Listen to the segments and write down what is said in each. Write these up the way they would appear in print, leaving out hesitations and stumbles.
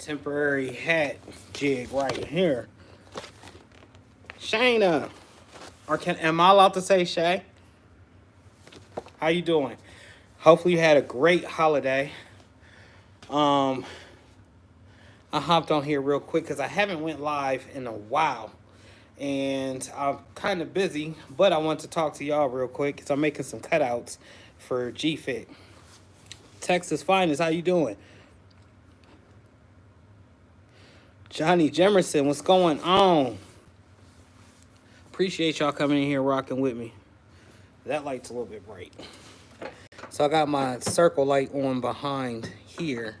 temporary hat jig right here. Shayna, am I allowed to say Shay? How you doing? Hopefully you had a great holiday. I hopped on here real quick because I haven't went live in a while. And I'm kind of busy, but I want to talk to y'all real quick because I'm making some cutouts for G-Fit. Texas Finest, how you doing? Johnny Jemerson, what's going on? Appreciate y'all coming in here rocking with me. That light's a little bit bright. So I got my circle light on behind here,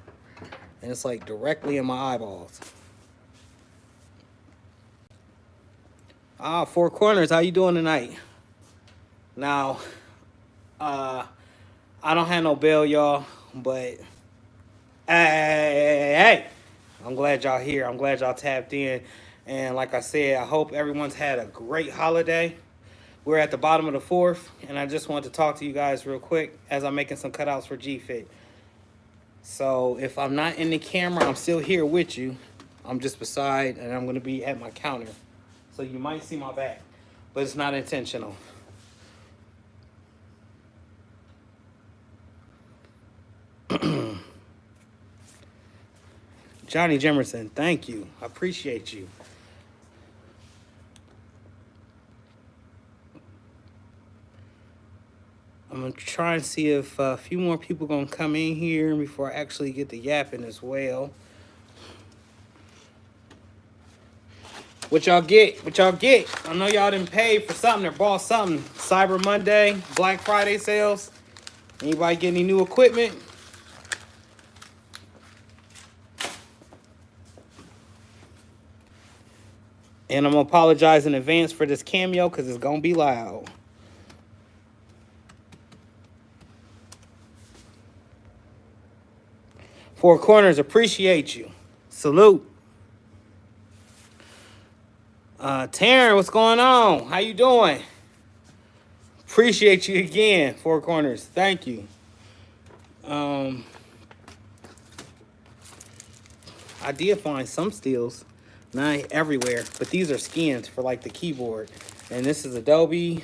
and it's like directly in my eyeballs. Four Corners, how you doing tonight? Now, I don't have no bell, y'all, but hey, I'm glad y'all here. I'm glad y'all tapped in. And like I said, I hope everyone's had a great holiday. We're at the bottom of the fourth, and I just wanted to talk to you guys real quick as I'm making some cutouts for G-Fit. So if I'm not in the camera, I'm still here with you. I'm just beside, and I'm going to be at my counter. So you might see my back, but it's not intentional. Johnny Jemerson, thank you. I appreciate you. I'm going to try and see if a few more people going to come in here before I actually get the yapping as well. What y'all get? What y'all get? I know y'all didn't pay for something or bought something. Cyber Monday, Black Friday sales. Anybody get any new equipment? And I'm going to apologize in advance for this cameo because it's going to be loud. Four Corners, appreciate you. Salute. Taryn, what's going on? How you doing? Appreciate you again, Four Corners. Thank you. I did find some steals. Not everywhere, but these are skins for like the keyboard. And this is Adobe.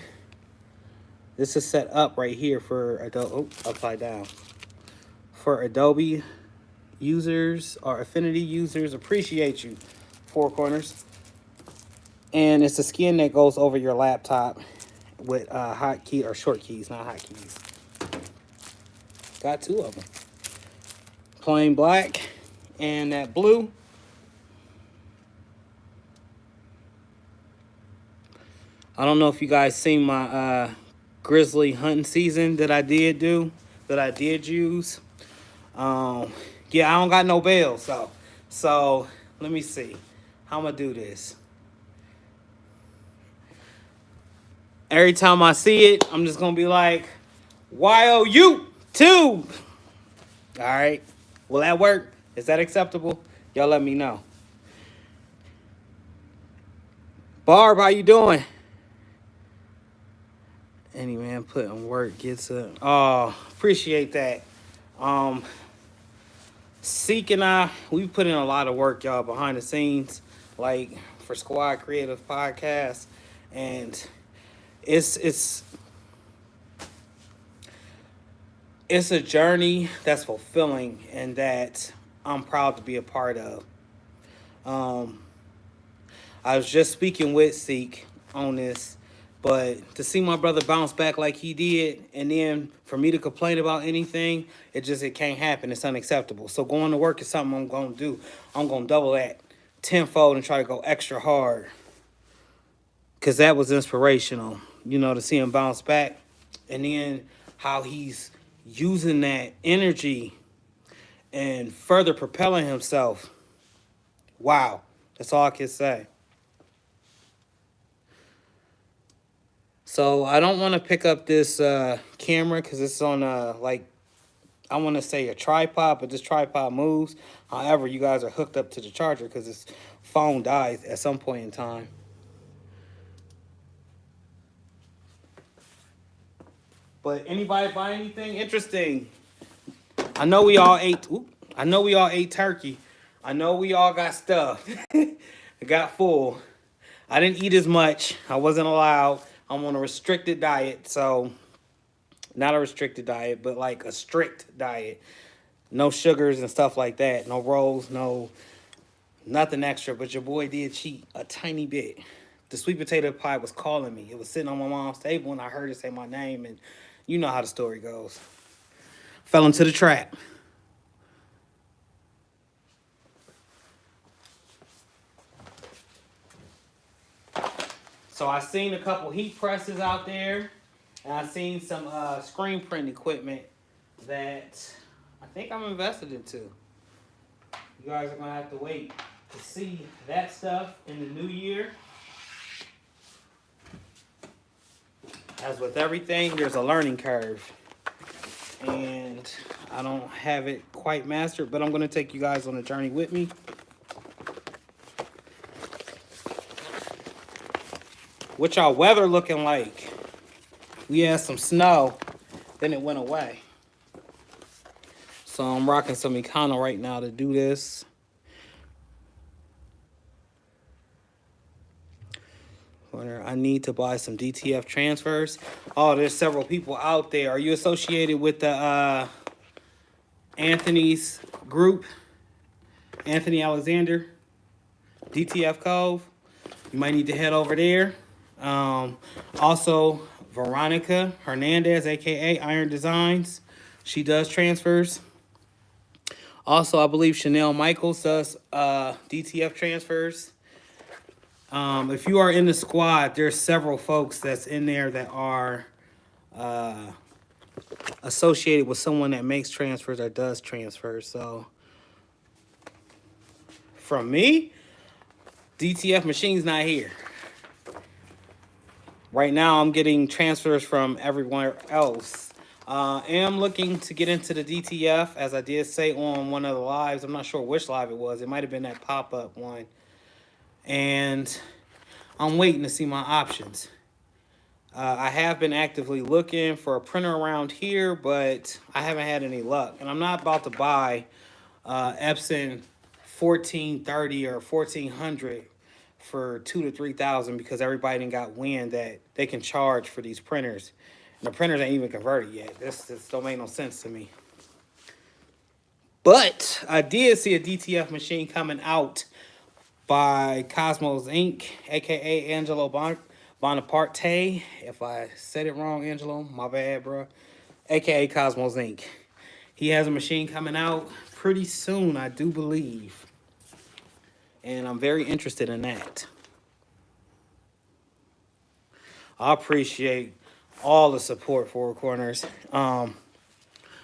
This is set up right here for Adobe. Oh, upside down. For Adobe users or Affinity users. Appreciate you, Four Corners. And it's a skin that goes over your laptop with hotkey or short keys, not hotkeys. Got two of them. Plain black and that blue. I don't know if you guys seen my grizzly hunting season that I did use. Yeah, I don't got no bail, so let me see. How I'm gonna do this? Every time I see it, I'm just gonna be like, YOU2. All right. Will that work? Is that acceptable? Y'all let me know. Barb, how you doing? Any man putting work gets a... Oh, appreciate that. Seek and I, we put in a lot of work, y'all, behind the scenes, like for Squad Creative Podcast, and it's a journey that's fulfilling and that I'm proud to be a part of. I was just speaking with Seek on this, but to see my brother bounce back like he did, and then for me to complain about anything, it can't happen. It's unacceptable. So going to work is something I'm going to do. I'm going to double that tenfold and try to go extra hard. Because that was inspirational, to see him bounce back. And then how he's using that energy and further propelling himself. Wow. That's all I can say. So I don't want to pick up this camera because it's on I want to say a tripod, but this tripod moves. However, you guys are hooked up to the charger because this phone dies at some point in time. But anybody buy anything interesting? I know we all ate turkey I know we all got stuffed. I got full. I didn't eat as much. I wasn't allowed. I'm on a restricted diet, so not a restricted diet, but like a strict diet. No sugars and stuff like that. No rolls, no nothing extra. But your boy did cheat a tiny bit. The sweet potato pie was calling me. It was sitting on my mom's table, and I heard it say my name, and you know how the story goes. Fell into the trap. So I seen a couple heat presses out there, and I seen some screen print equipment that I think I'm invested into. You guys are gonna have to wait to see that stuff in the new year. As with everything, there's a learning curve, and I don't have it quite mastered, but I'm gonna take you guys on a journey with me. What y'all weather looking like? We had some snow, then it went away. So I'm rocking some Econo right now to do this. I need to buy some DTF transfers. Oh, there's several people out there. Are you associated with the Anthony's group? Anthony Alexander, DTF Cove. You might need to head over there. Also, Veronica Hernandez, aka Iron Designs. She does transfers. Also, I believe Chanel Michaels does DTF transfers. If you are in the squad, there's several folks that's in there that are associated with someone that makes transfers or does transfers. So, from me, DTF machine's not here. Right now, I'm getting transfers from everyone else. Am looking to get into the DTF, as I did say on one of the lives. I'm not sure which live it was. It might have been that pop-up one. And I'm waiting to see my options. I have been actively looking for a printer around here, but I haven't had any luck. And I'm not about to buy Epson 1430 or 1400 for $2,000 to $3,000 because everybody done got wind that they can charge for these printers. And the printers ain't even converted yet. This don't make no sense to me. But I did see a DTF machine coming out by Cosmos Inc., aka Angelo Bonaparte. If I said it wrong, Angelo, my bad, bro. Aka Cosmos Inc. He has a machine coming out pretty soon, I do believe. And I'm very interested in that. I appreciate all the support, Four Corners. I'm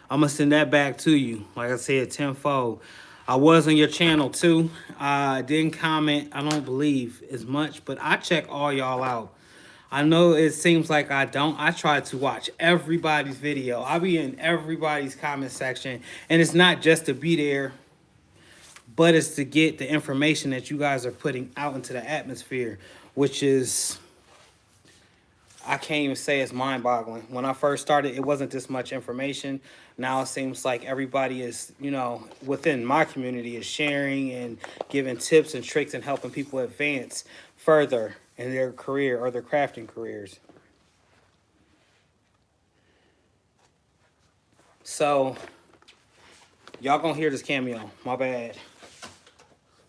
going to send that back to you. Like I said, tenfold. I was on your channel too. I didn't comment, I don't believe, as much, but I check all y'all out. I know it seems like I don't. I try to watch everybody's video. I be in everybody's comment section. And it's not just to be there, but it's to get the information that you guys are putting out into the atmosphere, which is, I can't even say it's mind-boggling. When I first started, it wasn't this much information. Now it seems like everybody is, you know, within my community is sharing and giving tips and tricks and helping people advance further in their career or their crafting careers. So, y'all gonna hear this cameo. My bad.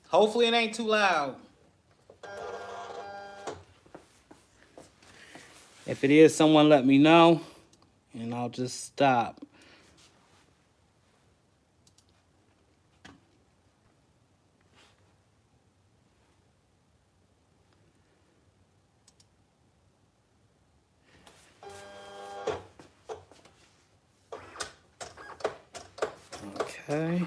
Hopefully it ain't too loud. If it is, someone let me know, and I'll just stop. Okay.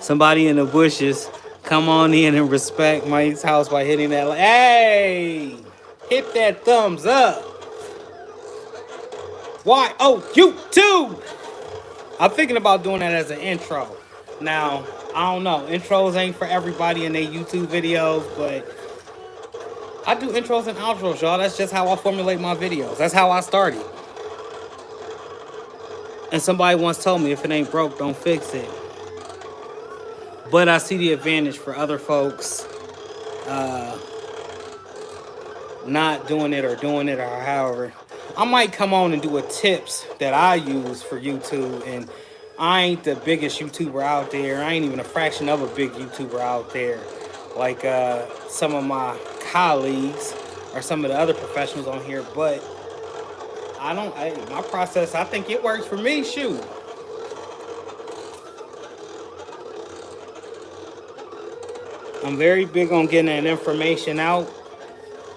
Somebody in the bushes, come on in and respect Mike's house by hitting that. Hey! Hit that thumbs up. Why? Oh, YouTube! I'm thinking about doing that as an intro. Now, I don't know. Intros ain't for everybody in their YouTube videos, but I do intros and outros, y'all. That's just how I formulate my videos. That's how I started. And somebody once told me, if it ain't broke, don't fix it. But I see the advantage for other folks not doing it or doing it or however. I might come on and do a tips that I use for YouTube. And I ain't the biggest YouTuber out there. I ain't even a fraction of a big YouTuber out there. Like some of my colleagues or some of the other professionals on here. But my process, I think it works for me. Shoot. I'm very big on getting that information out.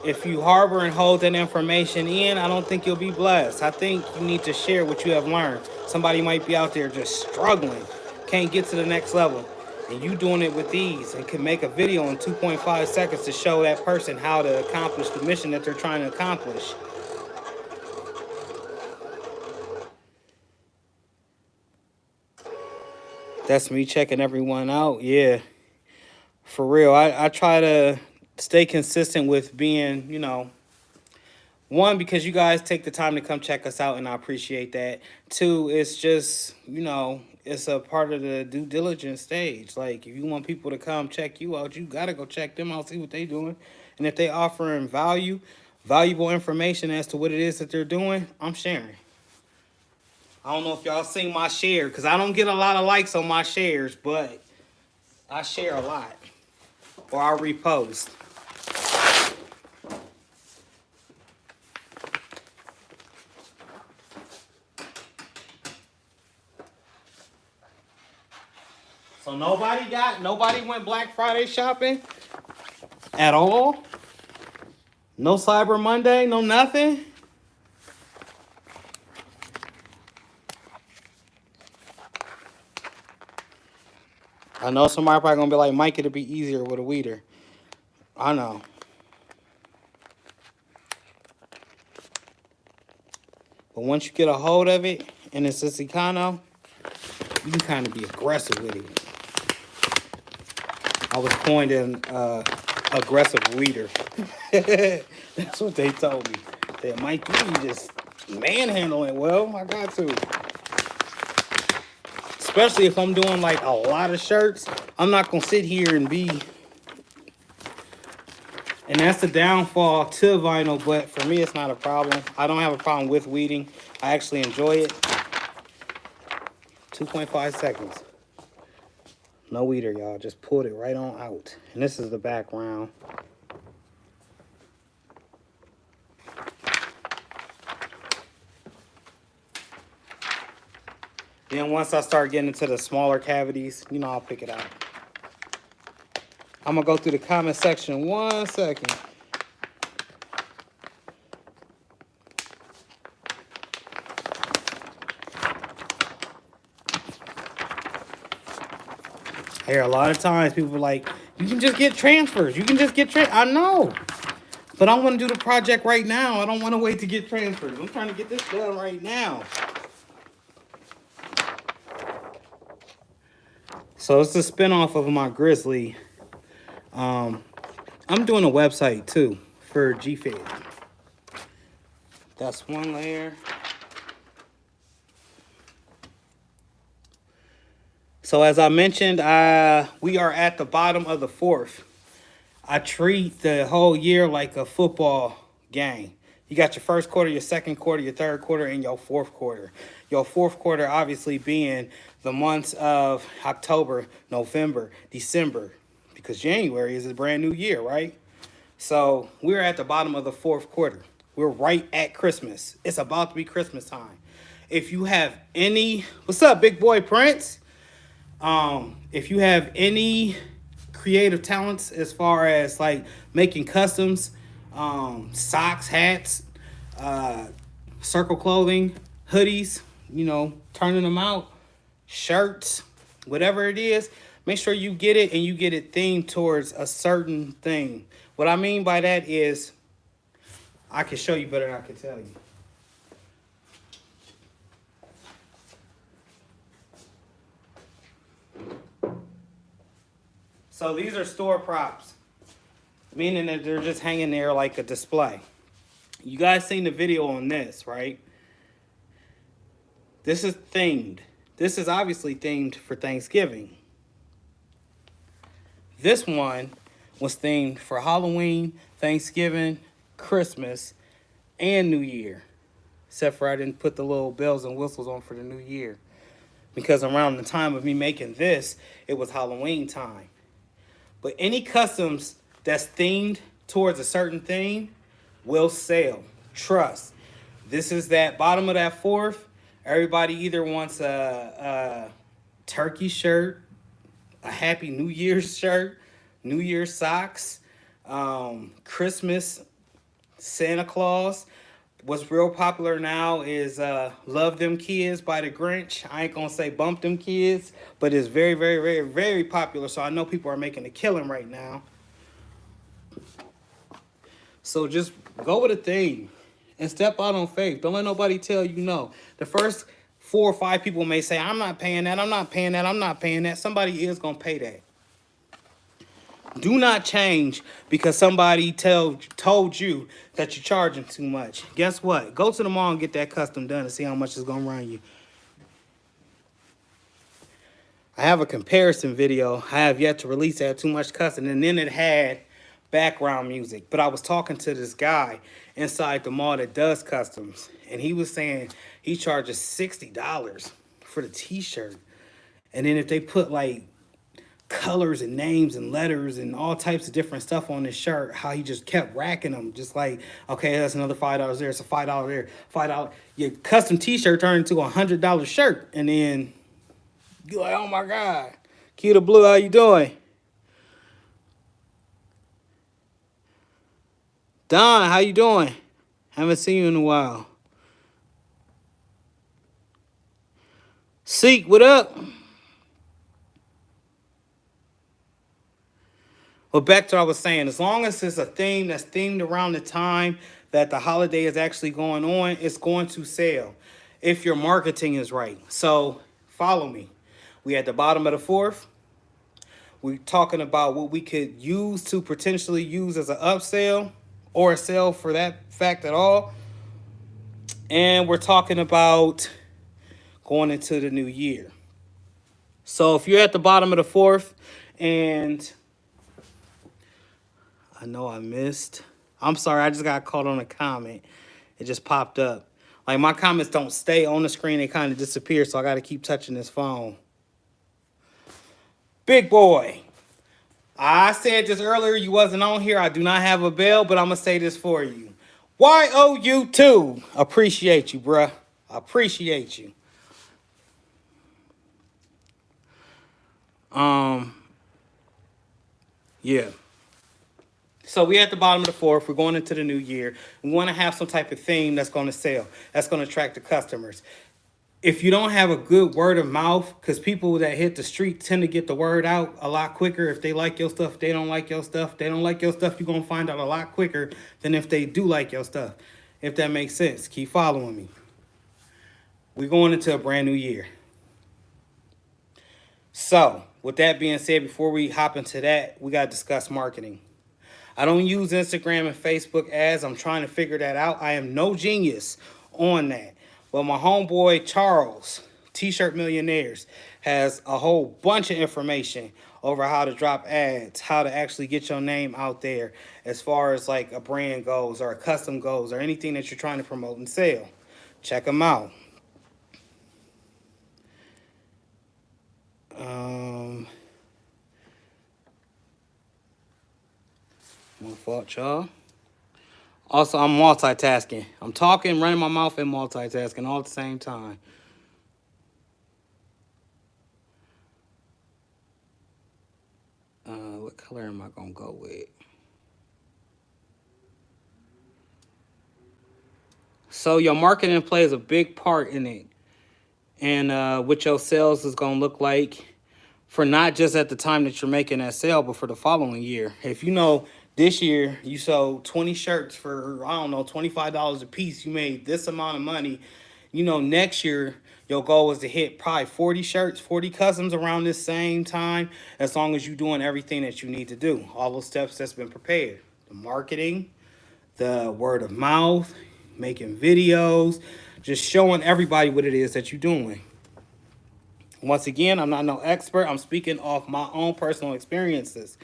If you harbor and hold that information in, I don't think you'll be blessed. I think you need to share what you have learned. Somebody might be out there just struggling, can't get to the next level, and you doing it with ease and can make a video in 2.5 seconds to show that person how to accomplish the mission that they're trying to accomplish. That's me checking everyone out. Yeah, for real. I try to stay consistent with being, one, because you guys take the time to come check us out, and I appreciate that. Two, it's just, it's a part of the due diligence stage. Like, if you want people to come check you out, you got to go check them out, see what they doing. And if they offering valuable information as to what it is that they're doing, I'm sharing. I don't know if y'all seen my share, because I don't get a lot of likes on my shares, but I share a lot. Or I repost. So nobody went Black Friday shopping at all? No Cyber Monday, no nothing? I know somebody probably gonna be like, Mike, it'd be easier with a weeder. I know. But once you get a hold of it, and it's this econo, you can kind of be aggressive with it. I was coined an aggressive weeder. That's what they told me. They said, Mike, you can just manhandle it. Well, I got to. Especially if I'm doing like a lot of shirts, I'm not gonna sit here and be. And that's the downfall to vinyl, but for me, it's not a problem. I don't have a problem with weeding. I actually enjoy it. 2.5 seconds. No weeder, y'all. Just pulled it right on out. And this is the background. Then once I start getting into the smaller cavities, I'll pick it out. I'm going to go through the comment section 1 second. I hear a lot of times people are like, you can just get transfers. You can just get I know. But I want to do the project right now. I don't want to wait to get transfers. I'm trying to get this done right now. So it's a spinoff of my Grizzly. I'm doing a website too for GFed. That's one layer. So as I mentioned, we are at the bottom of the fourth. I treat the whole year like a football game. You got your first quarter, your second quarter, your third quarter, and your fourth quarter. Your fourth quarter obviously being the months of October, November, December, because January is a brand new year, right? So we're at the bottom of the fourth quarter. We're right at Christmas. It's about to be Christmas time. If you have any, what's up, big boy Prince? If you have any creative talents as far as like making customs, socks, hats, circle clothing, hoodies, turning them out, shirts, whatever it is, make sure you get it and you get it themed towards a certain thing. What I mean by that is, I can show you better than I can tell you. So these are store props, meaning that they're just hanging there like a display. You guys seen the video on this, right? This is themed. This is obviously themed for Thanksgiving. This one was themed for Halloween, Thanksgiving, Christmas, and New Year. Except for I didn't put the little bells and whistles on for the New Year. Because around the time of me making this, it was Halloween time. But any customs that's themed towards a certain theme will sell. Trust. This is that bottom of that fourth. Everybody either wants a turkey shirt, a Happy New Year's shirt, New Year's socks, Christmas, Santa Claus. What's real popular now is Love Them Kids by the Grinch. I ain't gonna say Bump Them Kids, but it's very, very, very, very popular. So I know people are making a killing right now. So just go with a theme and step out on faith. Don't let nobody tell you no. The first 4 or 5 people may say, I'm not paying that, I'm not paying that, I'm not paying that. Somebody is gonna pay that. Do not change because somebody told you that you're charging too much. Guess what? Go to the mall and get that custom done and see how much it's going to run you. I have a comparison video. I have yet to release that Too Much Custom. And then it had background music. But I was talking to this guy inside the mall that does customs. And he was saying he charges $60 for the t-shirt. And then if they put like colors and names and letters and all types of different stuff on his shirt, how he just kept racking them, just like, okay, that's another $5 there, it's a $5 there, $5. Your custom t-shirt turned into $100 shirt, and then you're like, oh my god, Kita Blue, how you doing? Don, how you doing? Haven't seen you in a while. Seek, what up? Well, back to what I was saying, as long as it's a theme that's themed around the time that the holiday is actually going on, it's going to sell if your marketing is right. So follow me. We at the bottom of the fourth. We're talking about what we could use to potentially use as an upsell or a sale for that fact at all. And we're talking about going into the new year. So if you're at the bottom of the fourth and I know I missed. I'm sorry, I just got caught on a comment. It just popped up. Like my comments don't stay on the screen, they kind of disappear, so I got to keep touching this phone. Big boy. I said this earlier, you wasn't on here. I do not have a bell, but I'm going to say this for you. YOU2. Appreciate you, bruh. Appreciate you. Yeah. So we at the bottom of the fourth. We're going into the new year. We want to have some type of theme that's going to sell. That's going to attract the customers. If you don't have a good word of mouth, because people that hit the street tend to get the word out a lot quicker. If they like your stuff, they don't like your stuff. They don't like your stuff, you're going to find out a lot quicker than if they do like your stuff. If that makes sense. Keep following me. We're going into a brand new year. So, with that being said, before we hop into that, we got to discuss marketing. I don't use Instagram and Facebook ads. I'm trying to figure that out. I am no genius on that. But my homeboy Charles, T-Shirt Millionaires, has a whole bunch of information over how to drop ads, how to actually get your name out there as far as like a brand goes or a custom goes or anything that you're trying to promote and sell. Check them out. My fault, y'all. Also, I'm multitasking. I'm talking, running my mouth, and multitasking all at the same time. What color am I going to go with? So your marketing plays a big part in it. And what your sales is going to look like for not just at the time that you're making that sale, but for the following year. If you know this year you sold 20 shirts for, I don't know, $25 a piece, you made this amount of money. You know, next year, your goal is to hit probably 40 shirts, 40 customs around this same time, as long as you're doing everything that you need to do. All those steps that's been prepared. The marketing, the word of mouth, making videos, just showing everybody what it is that you're doing. Once again, I'm not no expert. I'm speaking off my own personal experiences.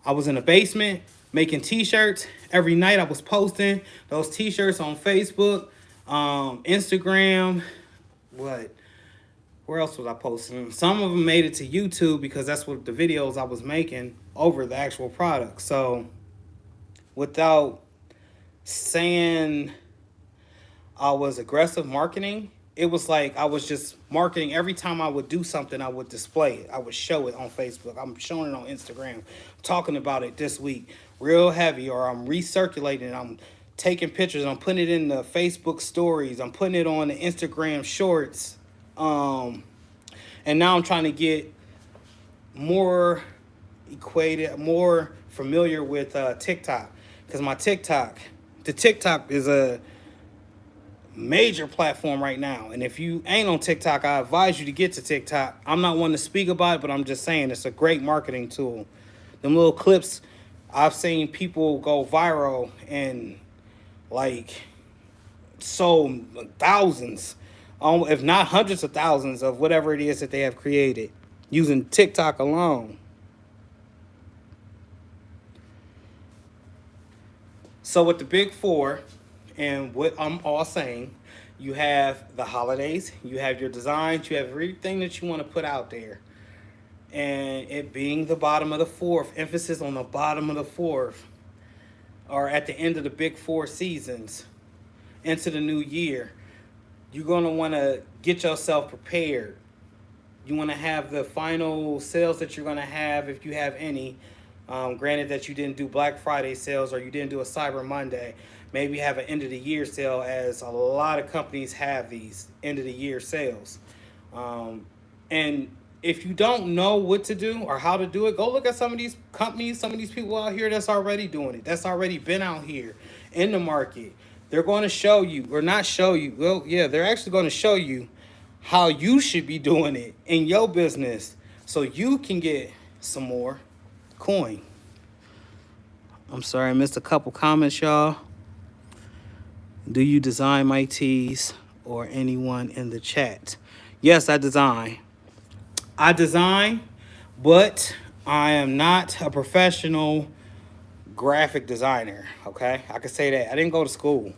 I was in a basement making t-shirts. Every night I was posting those t-shirts on Facebook, Instagram, what? Where else was I posting? Some of them made it to YouTube because that's what the videos I was making over the actual product. So without saying I was aggressive marketing, it was like I was just marketing. Every time I would do something, I would display it. I would show it on Facebook. I'm showing it on Instagram, talking about it this week real heavy, or I'm recirculating. I'm taking pictures. I'm putting it in the Facebook stories. I'm putting it on the Instagram shorts. And now I'm trying to get more more familiar with TikTok, because the TikTok is a major platform right now. And if you ain't on TikTok, I advise you to get to TikTok. I'm not one to speak about it, but I'm just saying it's a great marketing tool. Them little clips, I've seen people go viral and like sold thousands, if not hundreds of thousands of whatever it is that they have created using TikTok alone. So with the big four, and what I'm all saying, you have the holidays, you have your designs, you have everything that you want to put out there. And it being the bottom of the fourth, emphasis on the bottom of the fourth, or at the end of the big four seasons, into the new year, you're going to want to get yourself prepared. You want to have the final sales that you're going to have, if you have any. Granted that you didn't do Black Friday sales, or you didn't do a Cyber Monday. Maybe have an end of the year sale, as a lot of companies have these end of the year sales. And if you don't know what to do or how to do it, go look at some of these companies, some of these people out here that's already doing it, that's already been out here in the market. They're going to show you, or not show you, well, yeah, they're actually going to show you how you should be doing it in your business, so you can get some more coin. I'm sorry, I missed a couple comments, y'all. Do you design my tees, or anyone in the chat? Yes, I design. But I am not a professional graphic designer, okay? I can say that. I didn't go to school.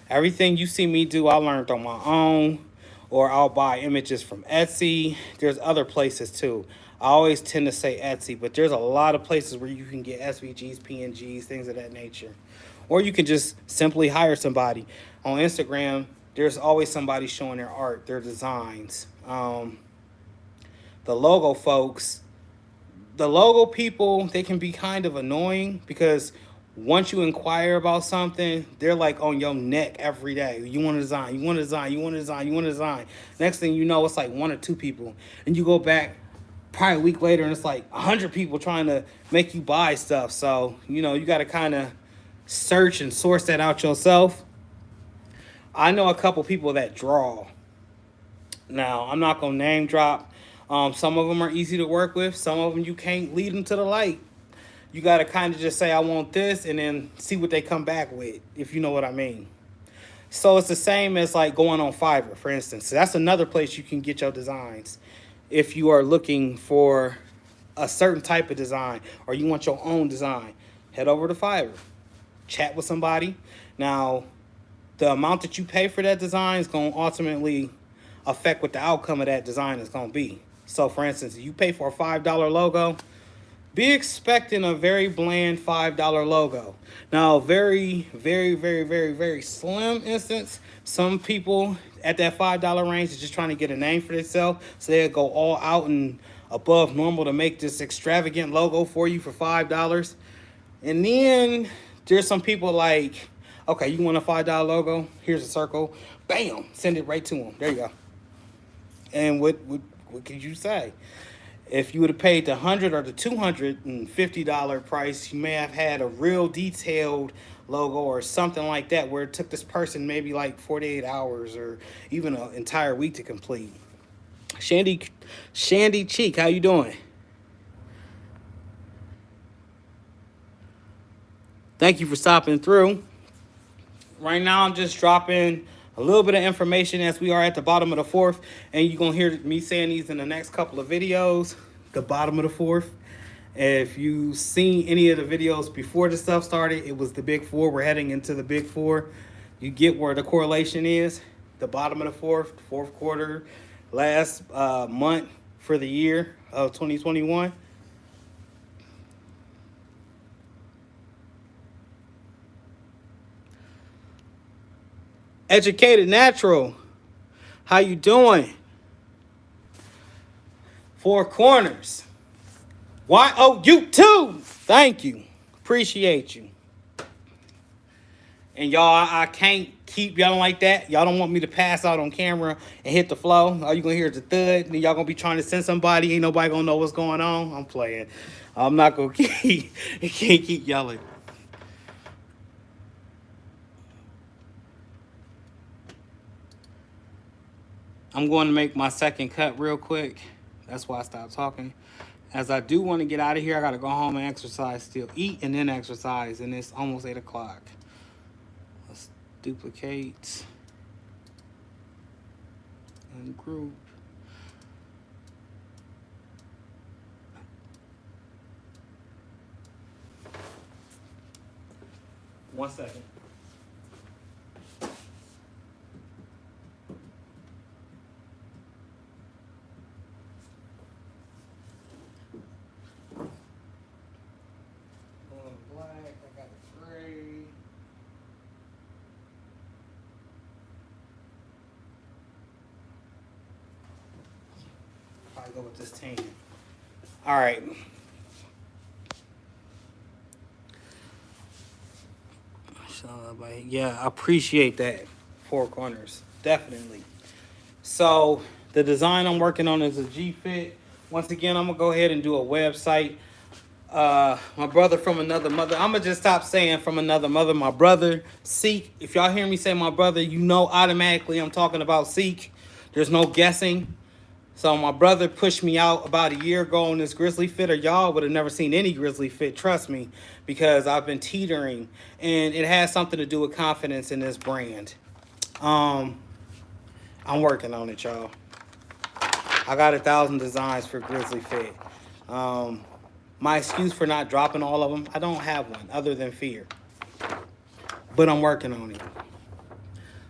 Everything you see me do, I learned on my own, or I'll buy images from Etsy. There's other places too. I always tend to say Etsy, but there's a lot of places where you can get SVGs, PNGs, things of that nature. Or you can just simply hire somebody. On Instagram, there's always somebody showing their art, their designs. The logo folks, the logo people, they can be kind of annoying, because once you inquire about something, they're like on your neck every day. You want to design, you want to design, you want to design, you want to design. Next thing you know, it's like one or two people. And you go back probably a week later and it's like 100 people trying to make you buy stuff. So, you got to kind of search and source that out yourself. I know a couple people that draw. Now, I'm not going to name drop. Some of them are easy to work with. Some of them you can't lead them to the light. You got to kind of just say, I want this, and then see what they come back with, if you know what I mean. So it's the same as like going on Fiverr, for instance. So that's another place you can get your designs. If you are looking for a certain type of design, or you want your own design, head over to Fiverr. Chat with somebody. Now, the amount that you pay for that design is going to ultimately affect what the outcome of that design is going to be. So, for instance, if you pay for a $5 logo, be expecting a very bland $5 logo. Now, very, very, very, very, very slim instance, some people at that $5 range are just trying to get a name for themselves, so they'll go all out and above normal to make this extravagant logo for you for $5. And then there's some people like, okay, you want a $5 logo? Here's a circle. Bam! Send it right to them. There you go. And what could you say? If you would have paid the $100 or the $250 price, you may have had a real detailed logo or something like that, where it took this person maybe like 48 hours or even an entire week to complete. Shandy Cheek, how you doing? Thank you for stopping through. Right now, I'm just dropping a little bit of information as we are at the bottom of the fourth, and you're going to hear me saying these in the next couple of videos, the bottom of the fourth. If you've seen any of the videos before the stuff started, it was the big four. We're heading into the big four. You get where the correlation is. The bottom of the fourth quarter, last month for the year of 2021. Educated Natural, how you doing? Four Corners. Why? Oh, you too. Thank you. Appreciate you. And y'all, I can't keep yelling like that. Y'all don't want me to pass out on camera and hit the flow. All you gonna hear is the thud. And y'all gonna be trying to send somebody. Ain't nobody gonna know what's going on. I'm playing. I'm not gonna keep. I can't keep yelling. I'm going to make my second cut real quick. That's why I stopped talking. As I do want to get out of here, I got to go home and exercise still. Eat and then exercise. And it's almost 8 o'clock. Let's duplicate. And group. One second. Go with this team. All right. Yeah, I appreciate that. Four Corners, definitely. So the design I'm working on is a G-Fit. Once again, I'm gonna go ahead and do a website. My brother from another mother. I'm gonna just stop saying from another mother. My brother, Seek. If y'all hear me say my brother, you know automatically I'm talking about Seek. There's no guessing. So my brother pushed me out about a year ago on this Grizzly Fit, or y'all would have never seen any Grizzly Fit, trust me, because I've been teetering, and it has something to do with confidence in this brand. I'm working on it, y'all. I got 1,000 designs for Grizzly Fit. My excuse for not dropping all of them, I don't have one other than fear, but I'm working on it.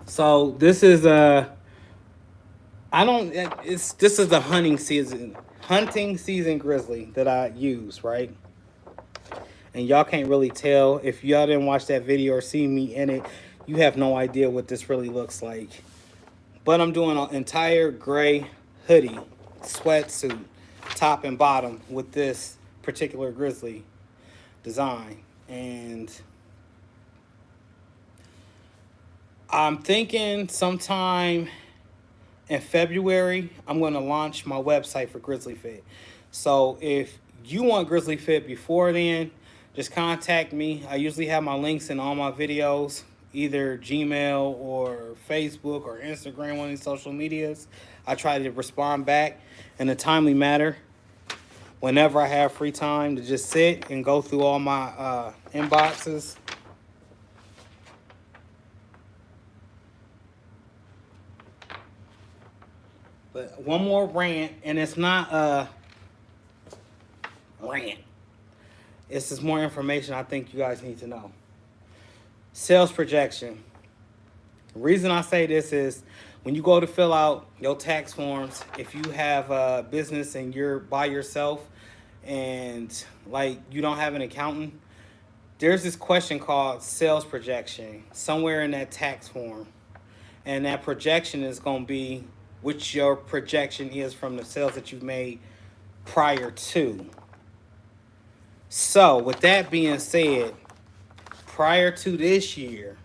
So this is a. This is the hunting season grizzly that I use, right? And y'all can't really tell. If y'all didn't watch that video or see me in it, you have no idea what this really looks like. But I'm doing an entire gray hoodie, sweatsuit, top and bottom with this particular grizzly design. And I'm thinking sometime in February, I'm going to launch my website for Grizzly Fit. So if you want Grizzly Fit before then, just contact me. I usually have my links in all my videos, either Gmail or Facebook or Instagram, one of these social medias. I try to respond back in a timely manner whenever I have free time to just sit and go through all my inboxes. But one more rant, and it's not a rant. It's just more information I think you guys need to know. Sales projection. The reason I say this is when you go to fill out your tax forms, if you have a business and you're by yourself and like you don't have an accountant, there's this question called sales projection somewhere in that tax form. And that projection is going to be which your projection is from the sales that you've made prior to. So with that being said, prior to this year,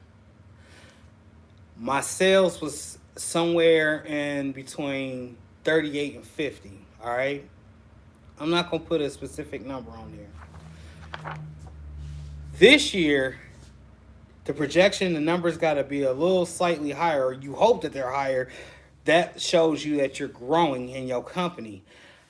my sales was somewhere in between 38 and 50, all right? I'm not going to put a specific number on there. This year, the projection, the numbers got to be a little slightly higher, or you hope that they're higher. That shows you that you're growing in your company.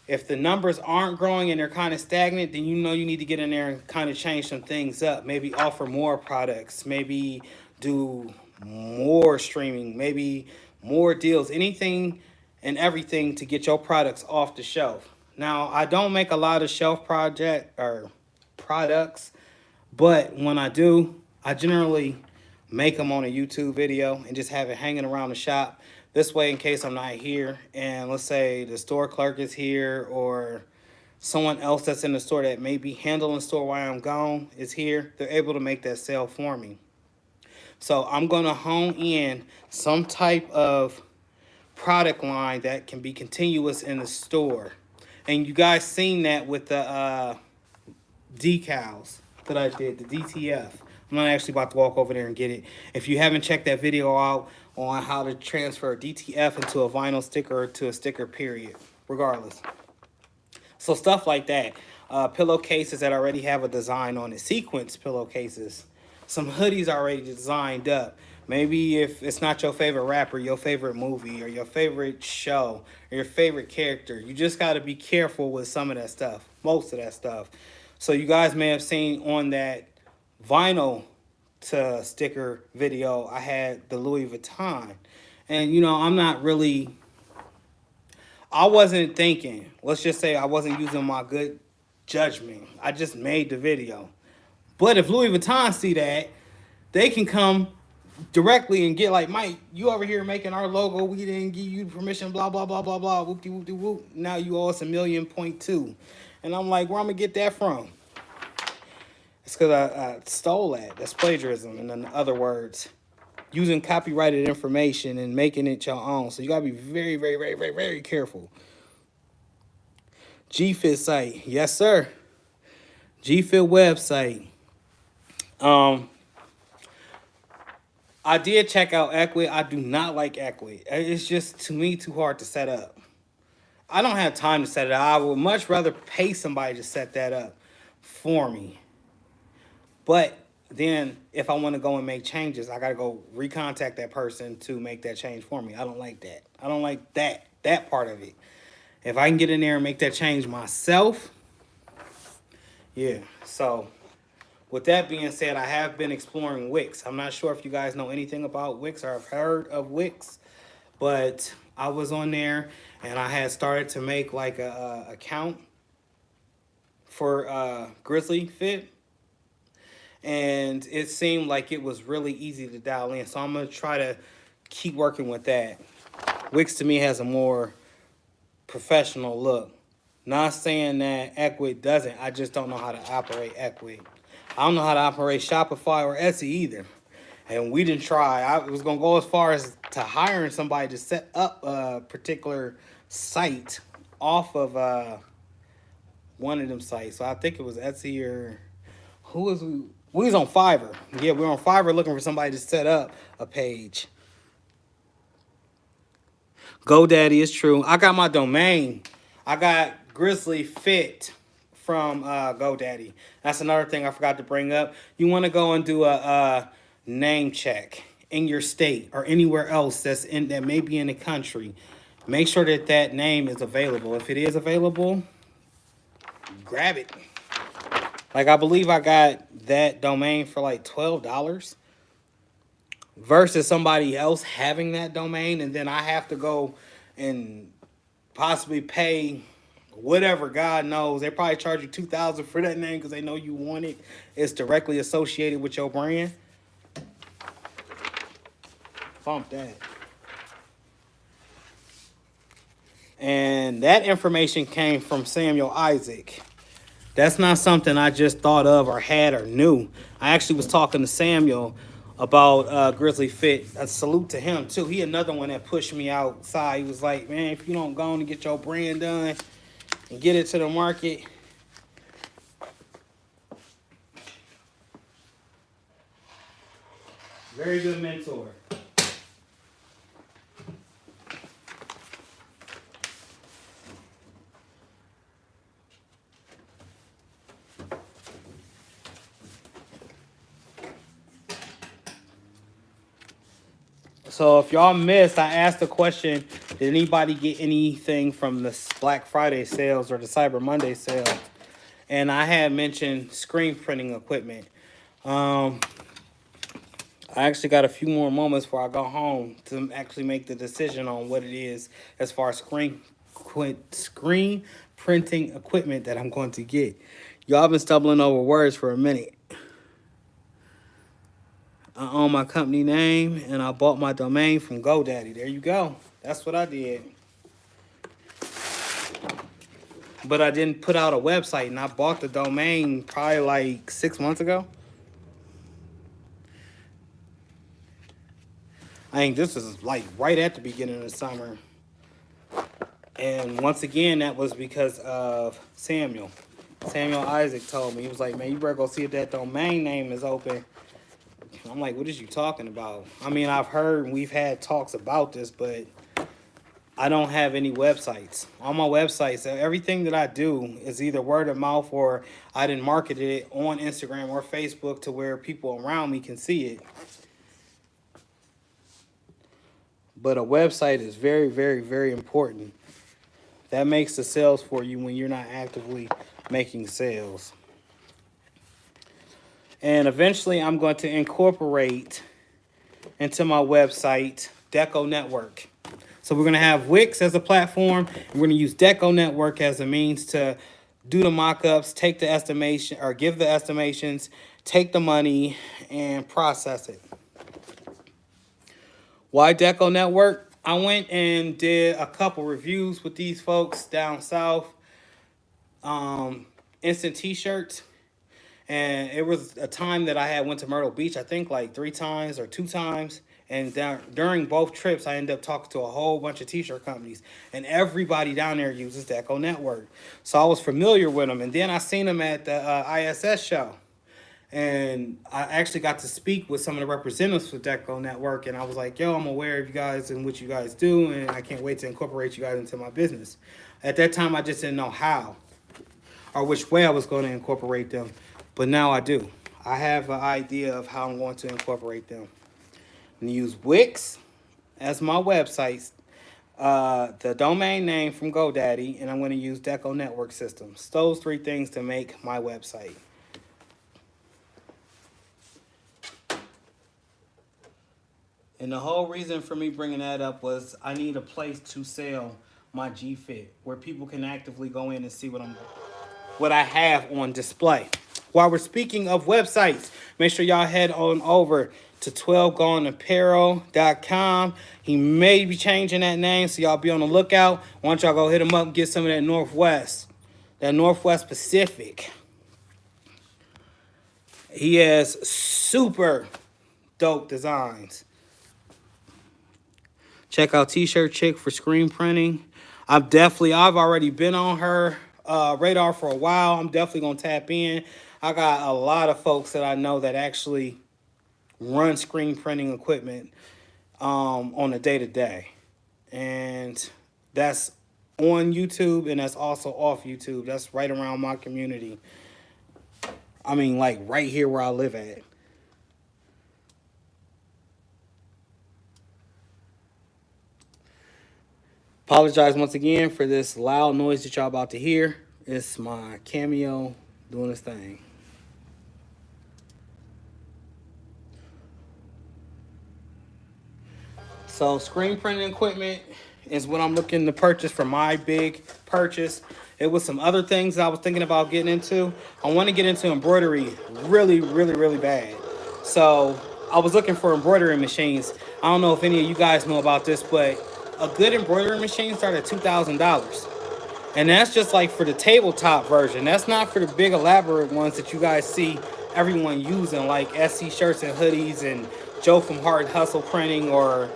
If the numbers aren't growing and they're kind of stagnant, then you know you need to get in there and kind of change some things up. Maybe offer more products. Maybe do more streaming, maybe more deals, anything and everything to get your products off the shelf. Now, I don't make a lot of shelf project or products, but when I do, I generally make them on a YouTube video and just have it hanging around the shop. This way, in case I'm not here, and let's say the store clerk is here or someone else that's in the store that may be handling the store while I'm gone is here, they're able to make that sale for me. So I'm going to hone in some type of product line that can be continuous in the store. And you guys seen that with the decals that I did, the DTF. I'm not actually about to walk over there and get it. If you haven't checked that video out on how to transfer a DTF into a vinyl sticker or to a sticker period, regardless. So stuff like that. Pillowcases that already have a design on it. Sequence pillowcases. Some hoodies already designed up. Maybe if it's not your favorite rapper, your favorite movie, or your favorite show, or your favorite character, you just got to be careful with some of that stuff, most of that stuff. So you guys may have seen on that vinyl to sticker video, I had the Louis Vuitton. And, you know, I'm not really, I wasn't thinking, let's just say I wasn't using my good judgment. I just made the video. But if Louis Vuitton see that, they can come directly and get like, Mike, you over here making our logo, we didn't give you permission, blah, blah, blah, blah, blah, whoop de whoop de whoop. Now you owe us $1.2 million. And I'm like, where I'm going to get that from? It's because I stole that. That's plagiarism. And in other words, using copyrighted information and making it your own. So you got to be very, very, very, very, very careful. GFit site. Yes, sir. GFit website. I did check out Ecwid. I do not like Ecwid. It's just, to me, too hard to set up. I don't have time to set it up. I would much rather pay somebody to set that up for me. But then if I want to go and make changes, I got to go recontact that person to make that change for me. I don't like that. I don't like that part of it. If I can get in there and make that change myself, yeah. So with that being said, I have been exploring Wix. I'm not sure if you guys know anything about Wix or have heard of Wix, but I was on there and I had started to make like a account for Grizzly Fit. And it seemed like it was really easy to dial in. So I'm going to try to keep working with that. Wix to me has a more professional look. Not saying that Ecwid doesn't. I just don't know how to operate Ecwid. I don't know how to operate Shopify or Etsy either. And we didn't try. I was going to go as far as to hiring somebody to set up a particular site off of one of them sites. So I think it was Etsy or who was we? We was on Fiverr. Yeah, we were on Fiverr looking for somebody to set up a page. GoDaddy is true. I got my domain. I got Grizzly Fit from GoDaddy. That's another thing I forgot to bring up. You want to go and do a name check in your state or anywhere else that may be in the country. Make sure that that name is available. If it is available, grab it. Like, I believe I got that domain for like $12 versus somebody else having that domain. And then I have to go and possibly pay whatever, God knows. They probably charge you $2,000 for that name because they know you want it. It's directly associated with your brand. Bump that. And that information came from Samuel Isaac. That's not something I just thought of or had or knew. I actually was talking to Samuel about Grizzly Fit. A salute to him, too. He another one that pushed me outside. He was like, man, if you don't go on and get your brand done and get it to the market. Very good mentor. So if y'all missed, I asked the question, did anybody get anything from the Black Friday sales or the Cyber Monday sales? And I had mentioned screen printing equipment. I I actually got a few more moments before I go home to actually make the decision on what it is as far as screen printing equipment that I'm going to get. Y'all been stumbling over words for a minute. I own my company name and I bought my domain from GoDaddy. There you go. That's what I did. But I didn't put out a website, and I bought the domain probably like 6 months ago. I think this is like right at the beginning of the summer. And once again, that was because of Samuel. Samuel Isaac told me, he was like, man, you better go see if that domain name is open. I'm like, what is you talking about? I mean, I've heard and we've had talks about this, but I don't have any websites. On my websites, everything that I do is either word of mouth or I didn't market it on Instagram or Facebook to where people around me can see it. But a website is very, very, very important. That makes the sales for you when you're not actively making sales. And eventually I'm going to incorporate into my website Deco Network. So we're going to have Wix as a platform, and we're going to use Deco Network as a means to do the mock-ups, take the estimation, or give the estimations, take the money, and process it. Why Deco Network? I went and did a couple reviews with these folks down south. Instant t-shirts. And it was a time that I had went to Myrtle Beach, I think like 3 times or 2 times. And during both trips, I ended up talking to a whole bunch of t-shirt companies. And everybody down there uses Deco Network. So I was familiar with them. And then I seen them at the ISS show. And I actually got to speak with some of the representatives for Deco Network. And I was like, yo, I'm aware of you guys and what you guys do. And I can't wait to incorporate you guys into my business. At that time, I just didn't know how or which way I was going to incorporate them. But now I do. I have an idea of how I'm going to incorporate them. I'm going to use Wix as my website, the domain name from GoDaddy, and I'm going to use Deco Network Systems. Those 3 things to make my website. And the whole reason for me bringing that up was I need a place to sell my G-Fit where people can actively go in and see what I have on display. While we're speaking of websites, make sure y'all head on over to 12goneapparel.com. He may be changing that name, so y'all be on the lookout. Why don't y'all go hit him up and get some of that Northwest Pacific. He has super dope designs. Check out T-Shirt Chick for screen printing. I've already been on her radar for a while. I'm definitely going to tap in. I got a lot of folks that I know that actually run screen printing equipment on a day-to-day. And that's on YouTube and that's also off YouTube. That's right around my community. I mean, like right here where I live at. Apologize once again for this loud noise that y'all about to hear. It's my Cameo doing its thing. So screen printing equipment is what I'm looking to purchase for my big purchase. It was some other things that I was thinking about getting into. I want to get into embroidery really, really, really bad. So I was looking for embroidery machines. I don't know if any of you guys know about this, but a good embroidery machine started at $2,000. And that's just like for the tabletop version. That's not for the big elaborate ones that you guys see everyone using, like SC shirts and hoodies and Joe from Hard Hustle Printing or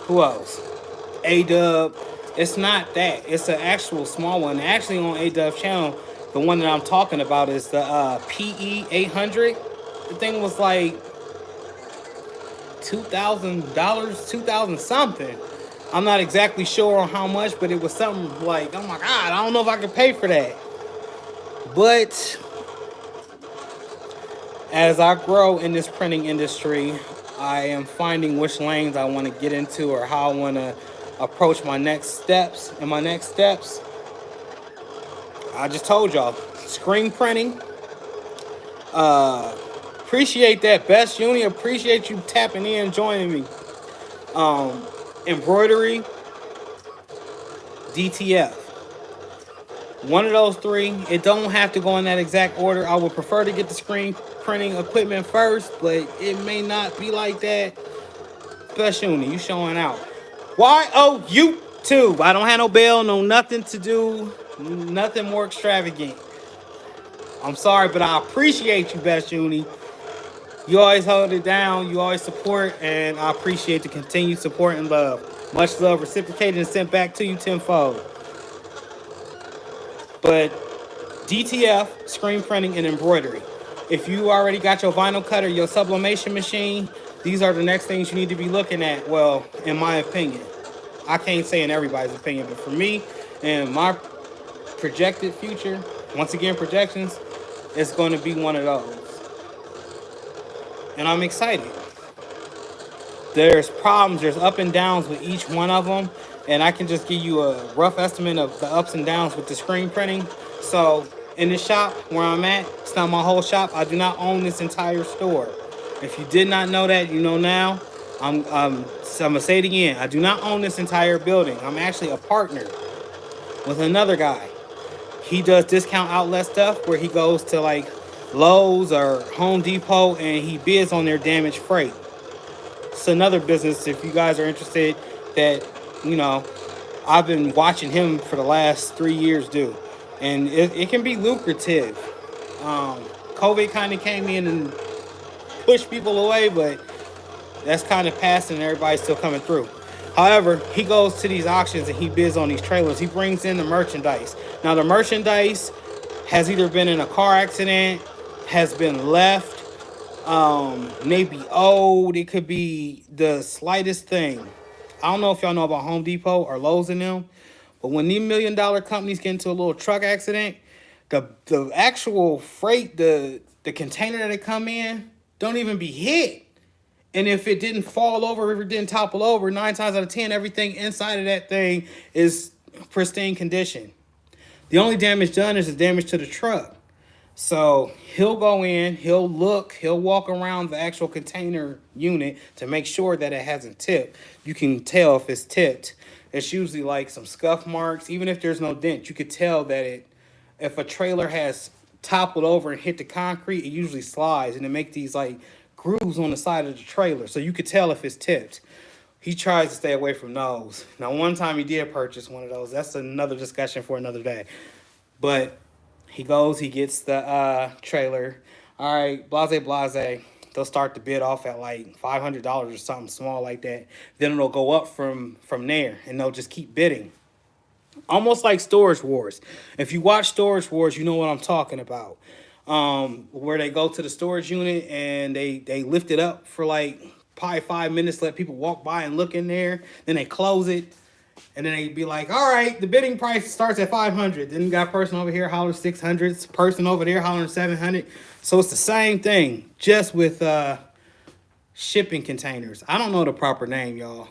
who else? A-Dub. It's not that. It's an actual small one. Actually, on A-Dub's channel, the one that I'm talking about is the PE 800. The thing was like $2,000, 2,000 something. I'm not exactly sure on how much, but it was something like, oh my God, I don't know if I can pay for that. But as I grow in this printing industry, I am finding which lanes I want to get into or how I want to approach my next steps. And my next steps, I just told y'all, screen printing, appreciate that. Best Uni, appreciate you tapping in, joining me. Embroidery, DTF. One of those three. It don't have to go in that exact order. I would prefer to get the screen printing equipment first, but it may not be like that. Best Uni, you showing out. YOU2. I don't have no bell, no nothing to do, nothing more extravagant. I'm sorry, but I appreciate you, Best Uni. You always hold it down. You always support, and I appreciate the continued support and love. Much love reciprocated and sent back to you tenfold. But DTF, screen printing, and embroidery. If you already got your vinyl cutter, your sublimation machine, these are the next things you need to be looking at. Well, in my opinion. I can't say in everybody's opinion, but for me and my projected future, once again, projections, it's going to be one of those. And I'm excited. There's problems, there's up and downs with each one of them, and I can just give you a rough estimate of the ups and downs with the screen printing. So in the shop where I'm at, it's not my whole shop. I do not own this entire store. If you did not know that, you know now. I'm gonna say it again. I do not own this entire building. I'm actually a partner with another guy. He does discount outlet stuff where he goes to like Lowe's or Home Depot and he bids on their damaged freight. It's another business if you guys are interested that, you know, I've been watching him for the last 3 years do. And it can be lucrative. COVID kind of came in and pushed people away, but that's kind of passing and everybody's still coming through. However, he goes to these auctions and he bids on these trailers. He brings in the merchandise. Now, the merchandise has either been in a car accident, has been left, maybe old. It could be the slightest thing. I don't know if y'all know about Home Depot or Lowe's and them, but when these $1 million companies get into a little truck accident, the actual freight, the container that it come in, don't even be hit. And if it didn't fall over, if it didn't topple over, 9 times out of 10, everything inside of that thing is pristine condition. The only damage done is the damage to the truck. So he'll go in, he'll look, he'll walk around the actual container unit to make sure that it hasn't tipped. You can tell if it's tipped. It's usually like some scuff marks. Even if there's no dent, you could tell that if a trailer has toppled over and hit the concrete, it usually slides and it makes these like grooves on the side of the trailer. So you could tell if it's tipped. He tries to stay away from those. Now, one time he did purchase one of those. That's another discussion for another day. But he goes, he gets the trailer. All right, blase. They'll start the bid off at like $500 or something small like that. Then it'll go up from there, and they'll just keep bidding. Almost like Storage Wars. If you watch Storage Wars, you know what I'm talking about. Where they go to the storage unit and they lift it up for like probably 5 minutes, let people walk by and look in there. Then they close it. And then they'd be like, all right, the bidding price starts at 500. Then you got a person over here hollering 600, person over there hollering 700. So it's the same thing, just with shipping containers. I don't know the proper name, y'all,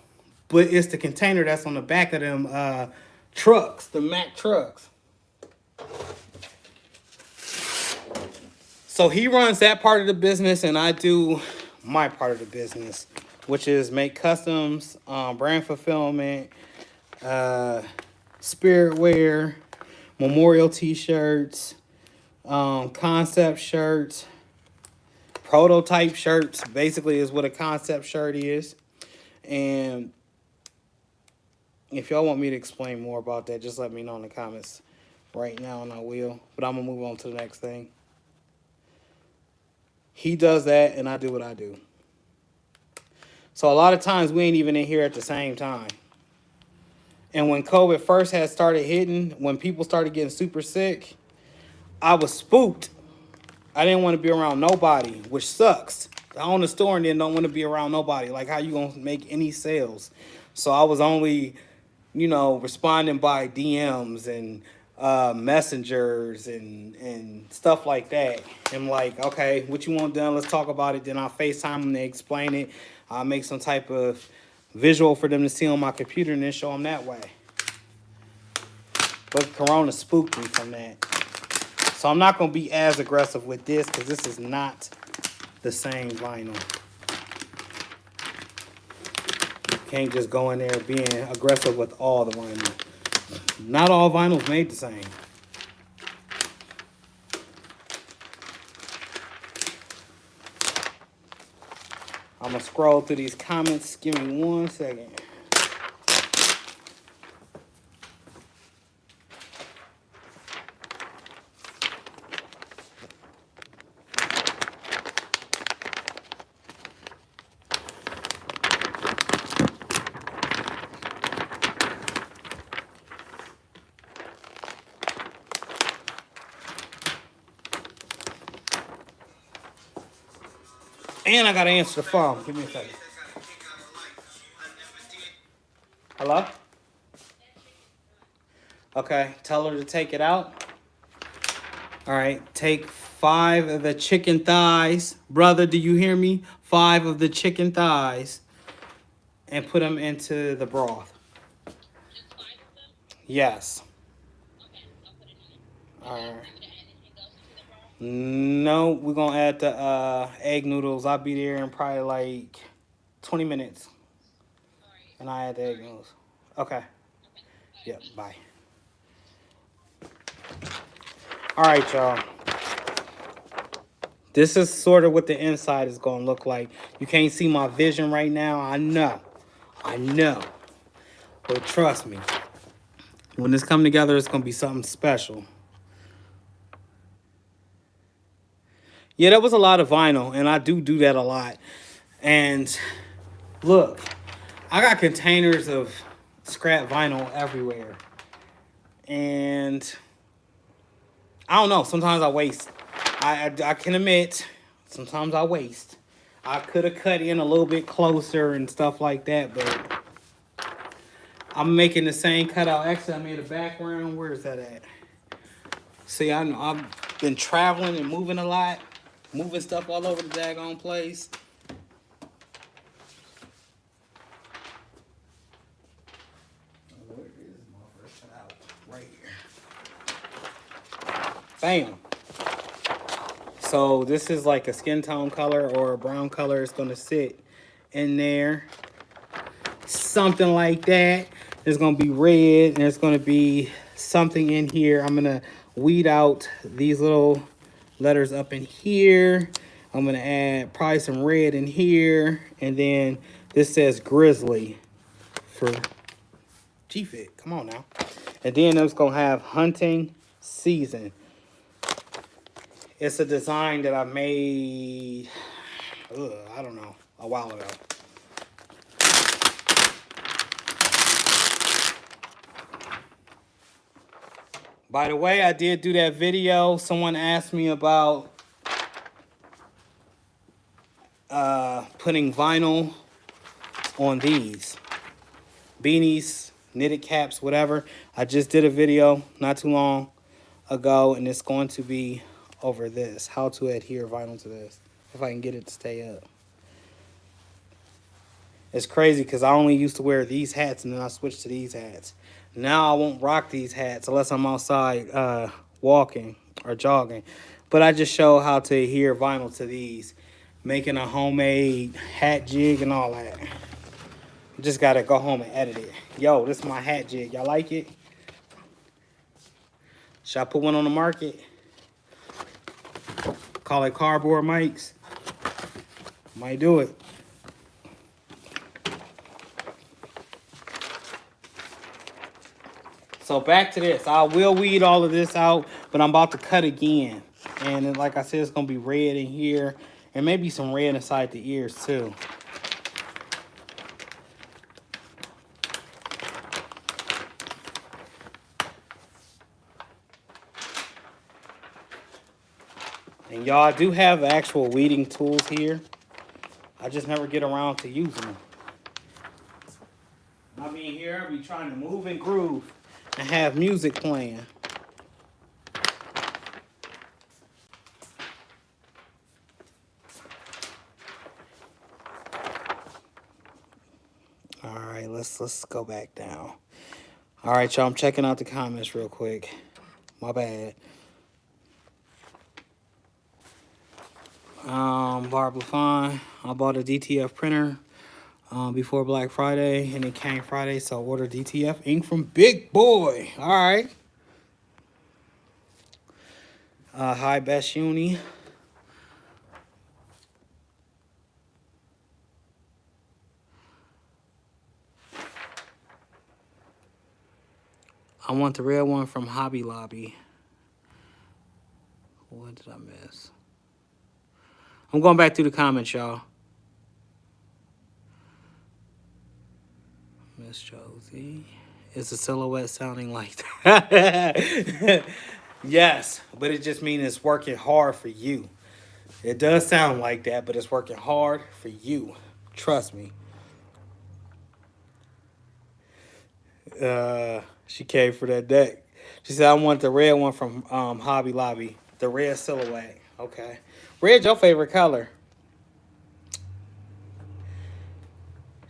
but it's the container that's on the back of them trucks, the Mack trucks. So he runs that part of the business, and I do my part of the business, which is make customs, brand fulfillment, spirit wear, memorial t-shirts, concept shirts, prototype shirts, basically is what a concept shirt is. And if y'all want me to explain more about that, just let me know in the comments right now and I will. But I'm going to move on to the next thing. He does that and I do what I do. So a lot of times we ain't even in here at the same time. And when COVID first had started hitting, when people started getting super sick, I was spooked. I didn't want to be around nobody, which sucks. I own a store and then don't want to be around nobody. Like, how you going to make any sales? So I was only, responding by DMs and messengers and stuff like that. I'm like, okay, what you want done? Let's talk about it. Then I'll FaceTime them, they explain it. I'll make some type of visual for them to see on my computer and then show them that way. But Corona spooked me from that. So I'm not going to be as aggressive with this because this is not the same vinyl. You can't just go in there being aggressive with all the vinyl. Not all vinyl's made the same. I'm gonna scroll through these comments. Give me 1 second. And I gotta answer the phone. Give me a second. Hello? Okay, tell her to take it out. All right, take 5 of the chicken thighs. Brother, do you hear me? 5 of the chicken thighs. And put them into the broth. Just 5 of them? Yes. Okay, I'll put it in. All right. Anything else into the broth? No, we're gonna add the egg noodles. I'll be there in probably like 20 minutes. All right. And I add the egg noodles. Okay. Okay. Yep, bye. All right, y'all. This is sort of what the inside is going to look like. You can't see my vision right now. I know. But trust me. When this comes together, it's going to be something special. Yeah, that was a lot of vinyl, and I do that a lot. And look, I got containers of scrap vinyl everywhere. And I don't know. Sometimes I waste. I can admit, sometimes I waste. I could have cut in a little bit closer and stuff like that, but I'm making the same cutout. Actually, I made a background. Where is that at? See, I know I've been traveling and moving a lot. Moving stuff all over the daggone place. Where is my first cutout? Right here. Bam. So this is like a skin tone color or a brown color. It's gonna sit in there. Something like that. There's gonna be red and there's gonna be something in here. I'm gonna weed out these little letters up in here. I'm gonna add probably some red in here. And then this says Grizzly for G-Fit. Come on now. And then it's gonna have hunting season. It's a design that I made, I don't know, a while ago. By the way, I did do that video. Someone asked me about putting vinyl on these beanies, knitted caps, whatever. I just did a video not too long ago, and it's going to be over this, how to adhere vinyl to this, if I can get it to stay up. It's crazy because I only used to wear these hats and then I switched to these hats. Now I won't rock these hats unless I'm outside walking or jogging. But I just show how to adhere vinyl to these, making a homemade hat jig and all that. You just gotta go home and edit it. Yo, this is my hat jig. Y'all like it? Should I put one on the market? Call it cardboard mics. Might do it. So back to this. I will weed all of this out, but I'm about to cut again. And then, like I said, it's going to be red in here. And maybe some red inside the ears too. And y'all, I do have actual weeding tools here. I just never get around to using them. I mean, here I be trying to move and groove and have music playing. All right, let's go back down. All right, y'all, I'm checking out the comments real quick. My bad. Barbara Fine. I bought a DTF printer before Black Friday, and it came Friday, so I ordered DTF ink from Big Boy. All right. Hi, Best Uni. I want the real one from Hobby Lobby. What did I miss? I'm going back through the comments, y'all. Miss Josie. Is a silhouette sounding like that? Yes, but it just means it's working hard for you. It does sound like that, but it's working hard for you. Trust me. She came for that deck. She said, I want the red one from Hobby Lobby. The red silhouette. Okay. Red's your favorite color.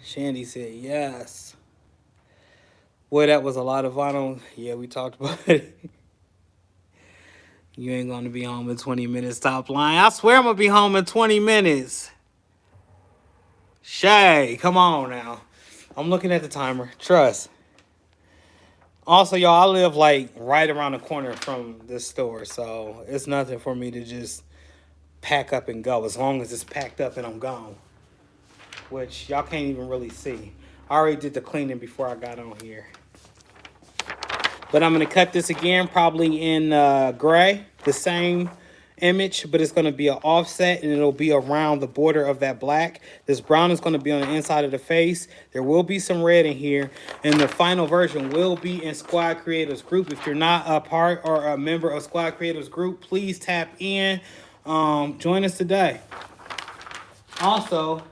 Shandy said, yes. Boy, that was a lot of vinyl. Yeah, we talked about it. You ain't going to be home in 20 minutes. Stop lying. I swear I'm going to be home in 20 minutes. Shay, come on now. I'm looking at the timer. Trust. Also, y'all, I live like right around the corner from this store, so it's nothing for me to just pack up and go as long as it's packed up and I'm gone, which y'all can't even really see. I already did the cleaning before I got on here. But I'm going to cut this again, probably in gray, the same image, but it's going to be an offset, and it'll be around the border of that black. This brown is going to be on the inside of the face. There will be some red in here, and the final version will be in Squad Creators Group. If you're not a part or a member of Squad Creators Group, please tap in. Join us today. Also,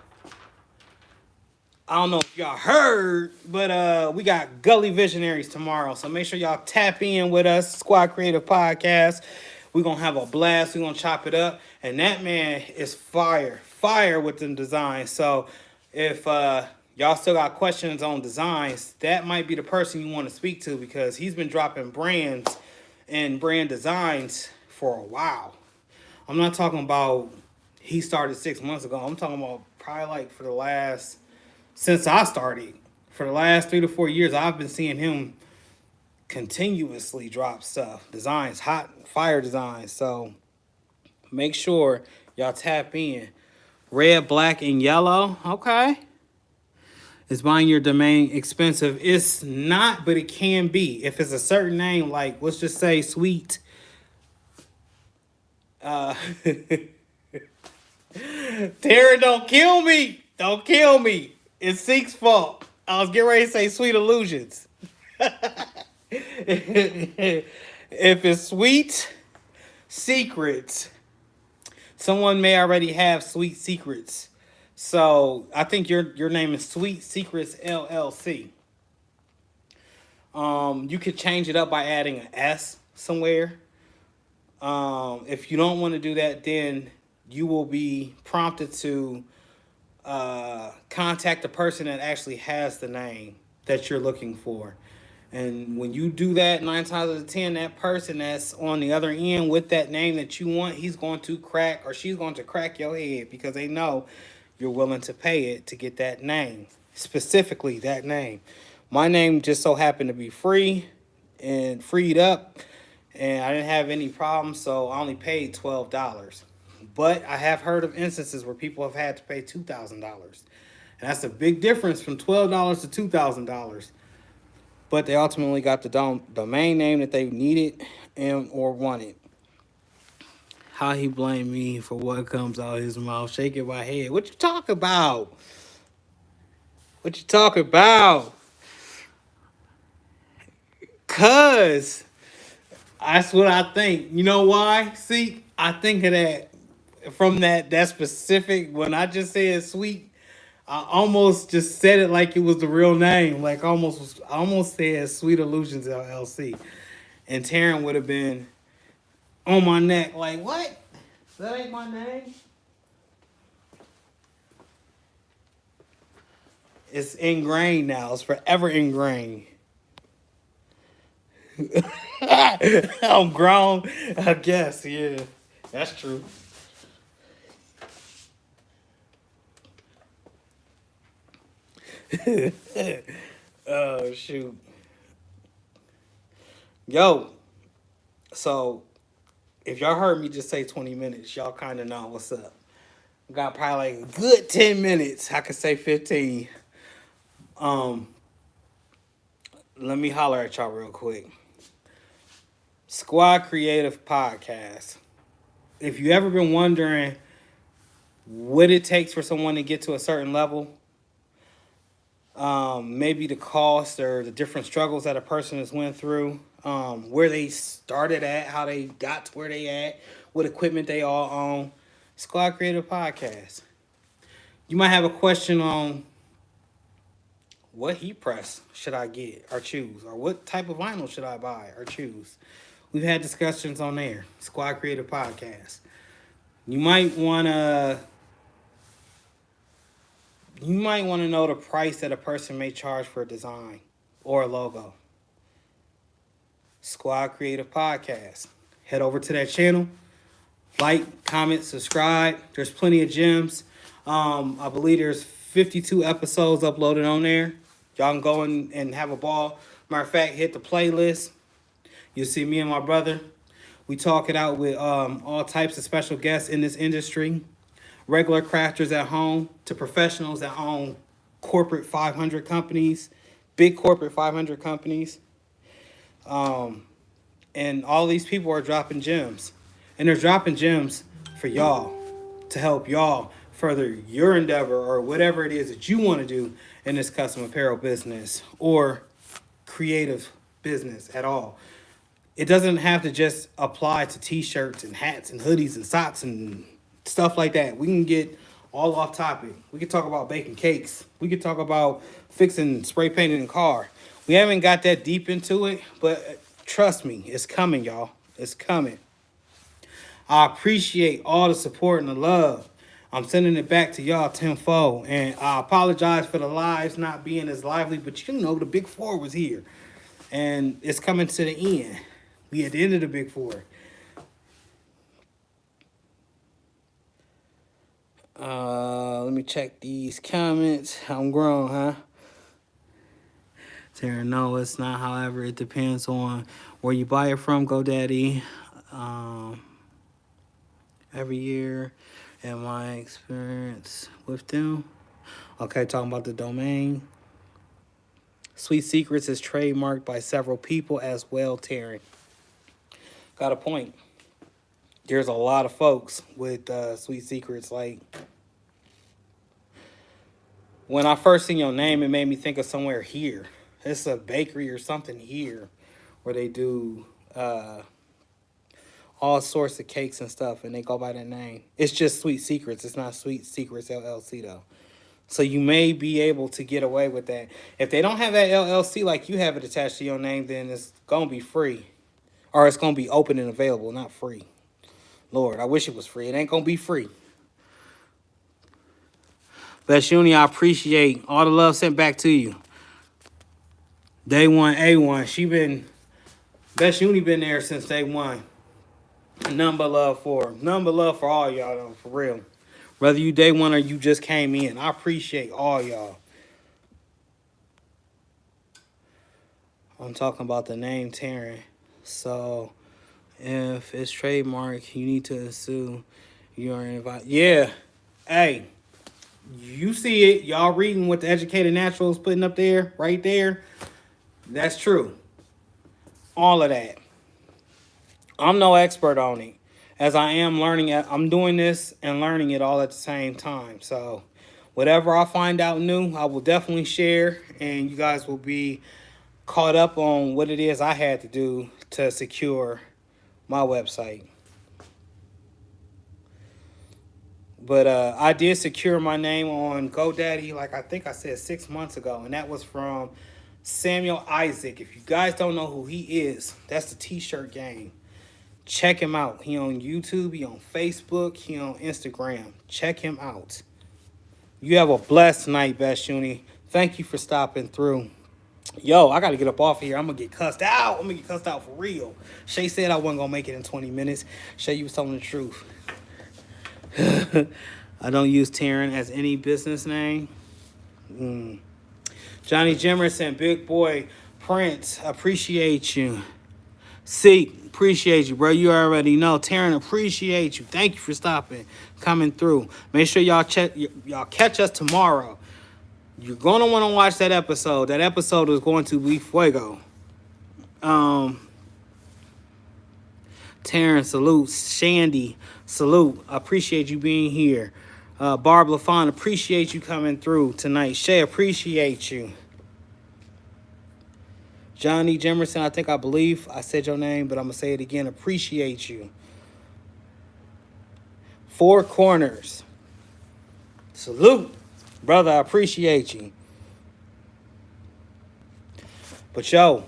I don't know if y'all heard, but we got Gully Visionaries tomorrow. So make sure y'all tap in with us, Squad Creative Podcast. We're going to have a blast. We're going to chop it up. And that man is fire. Fire with them designs. So if y'all still got questions on designs, that might be the person you want to speak to, because he's been dropping brands and brand designs for a while. I'm not talking about he started 6 months ago. I'm talking about probably like for the last... Since I started, for the last 3 to 4 years, I've been seeing him continuously drop stuff, designs, hot fire designs. So make sure y'all tap in. Red, black, and yellow. Okay. Is buying your domain expensive? It's not, but it can be. If it's a certain name, like let's just say Sweet. Tara, don't kill me. Don't kill me. It's Seek's fault. I was getting ready to say Sweet Illusions. If it's Sweet Secrets, someone may already have Sweet Secrets. So I think your name is Sweet Secrets LLC. You could change it up by adding an S somewhere. If you don't want to do that, then you will be prompted to contact the person that actually has the name that you're looking for. And when you do that, 9 times out of 10, that person that's on the other end with that name that you want, he's going to crack, or she's going to crack your head, because they know you're willing to pay it to get that name, specifically that name. My name just so happened to be free and freed up, and I didn't have any problems, so I only paid $12. But I have heard of instances where people have had to pay $2,000. And that's a big difference from $12 to $2,000. But they ultimately got the domain name that they needed and or wanted. How he blamed me for what comes out of his mouth, shaking my head. What you talking about? What you talking about? Cause that's what I think. You know why? See, I think of that from that specific, when I just said Sweet, I almost just said it like it was the real name. Like I almost said Sweet Illusions LLC. And Taryn would have been on my neck like, what? That ain't my name. It's ingrained now. It's forever ingrained. I'm grown. I guess, yeah. That's true. Oh shoot. Yo, so if y'all heard me just say 20 minutes, y'all kind of know what's up. Got probably like a good 10 minutes. I could say 15. Um, Let me holler at y'all real quick. Squad Creative Podcast. If you ever been wondering what it takes for someone to get to a certain level, maybe the cost or the different struggles that a person has went through, where they started at, how they got to where they at, what equipment they all own. Squad Creative Podcast. You might have a question on what heat press should I get or choose, or what type of vinyl should I buy or choose. We've had discussions on there. Squad Creative Podcast. You might wanna you might want to know the price that a person may charge for a design or a logo. Squad Creative Podcast. Head over to that channel. Like, comment, subscribe. There's plenty of gems. I believe there's 52 episodes uploaded on there. Y'all can go and have a ball. Matter of fact, hit the playlist. You'll see me and my brother. We talk it out with all types of special guests in this industry. Regular crafters at home to professionals that own corporate 500 companies, big corporate 500 companies. And all these people are dropping gems. And they're dropping gems for y'all to help y'all further your endeavor or whatever it is that you want to do in this custom apparel business or creative business at all. It doesn't have to just apply to t-shirts and hats and hoodies and socks and stuff like that. We can get all off topic. We could talk about baking cakes. We could talk about fixing spray painting a car. We haven't got that deep into it, but trust me, it's coming, y'all. It's coming. I appreciate all the support and the love. I'm sending it back to y'all tenfold. And I apologize for the lives not being as lively, but you know the big four was here. And it's coming to the end. We at the end of the big four. Let me check these comments. I'm grown, huh? Sarah, no, it's not. However, it depends on where you buy it from, GoDaddy. Every year and my experience with them. Okay, talking about the domain. Sweet Secrets is trademarked by several people as well, Taryn. Got a point. There's a lot of folks with Sweet Secrets. Like, when I first seen your name, it made me think of somewhere here. It's a bakery or something here where they do all sorts of cakes and stuff, and they go by that name. It's just Sweet Secrets. It's not Sweet Secrets LLC, though. So you may be able to get away with that. If they don't have that LLC like you have it attached to your name, then it's going to be free. Or it's going to be open and available, not free. Lord, I wish it was free. It ain't going to be free. Best Uni, I appreciate all the love sent back to you. Day one, A1. Best Uni been there since day one. None but love for all y'all, though, for real. Whether you day one or you just came in, I appreciate all y'all. I'm talking about the name Taryn. So, if it's trademark, you need to sue. You are invited. Yeah. Hey, you see it. Y'all reading what the Educated Naturals putting up there, right there. That's true. All of that. I'm no expert on it, as I am learning it. I'm doing this and learning it all at the same time. So whatever I find out new, I will definitely share, and you guys will be caught up on what it is I had to do to secure my website. But I did secure my name on GoDaddy, like I think I said 6 months ago, and that was from Samuel Isaac. If you guys don't know who he is, that's the t-shirt game. Check him out. He on YouTube, he on Facebook, he on Instagram. Check him out. You have a blessed night, Best Uni. Thank you for stopping through. Yo, I got to get up off of here. I'm going to get cussed out. I'm going to get cussed out for real. Shay said I wasn't going to make it in 20 minutes. Shay, you was telling the truth. I don't use Taryn as any business name. Johnny Jimerson, Big Boy, Prince, appreciate you. Seek, appreciate you, bro. You already know. Taryn, appreciate you. Thank you for stopping, coming through. Make sure y'all catch us tomorrow. You're gonna want to watch that episode. That episode is going to be fuego. Taryn, salute. Shandy, salute. I appreciate you being here. Barb LaFawn, appreciate you coming through tonight. Shay, appreciate you. Johnny Jimerson, I believe I said your name, but I'm going to say it again. Appreciate you. Four Corners. Salute. Brother, I appreciate you. But yo,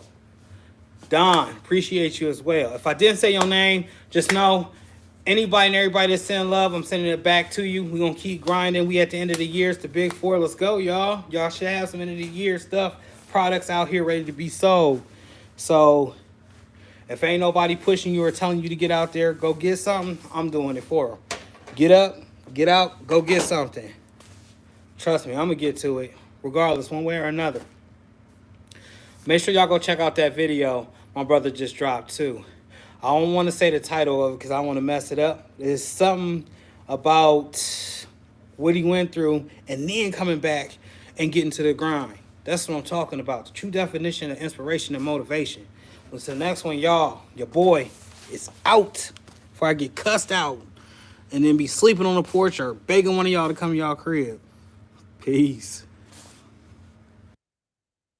Don, appreciate you as well. If I didn't say your name, just know anybody and everybody that's sending love, I'm sending it back to you. We're going to keep grinding. We at the end of the year. It's the big four. Let's go, y'all. Y'all should have some end of the year stuff, products out here ready to be sold. So if ain't nobody pushing you or telling you to get out there, go get something, I'm doing it for them. Get up, get out, go get something. Trust me, I'm going to get to it, regardless, one way or another. Make sure y'all go check out that video my brother just dropped, too. I don't want to say the title of it because I don't want to mess it up. It's something about what he went through and then coming back and getting to the grind. That's what I'm talking about. The true definition of inspiration and motivation. What's the next one, y'all? Your boy is out before I get cussed out and then be sleeping on the porch or begging one of y'all to come to y'all crib. Peace.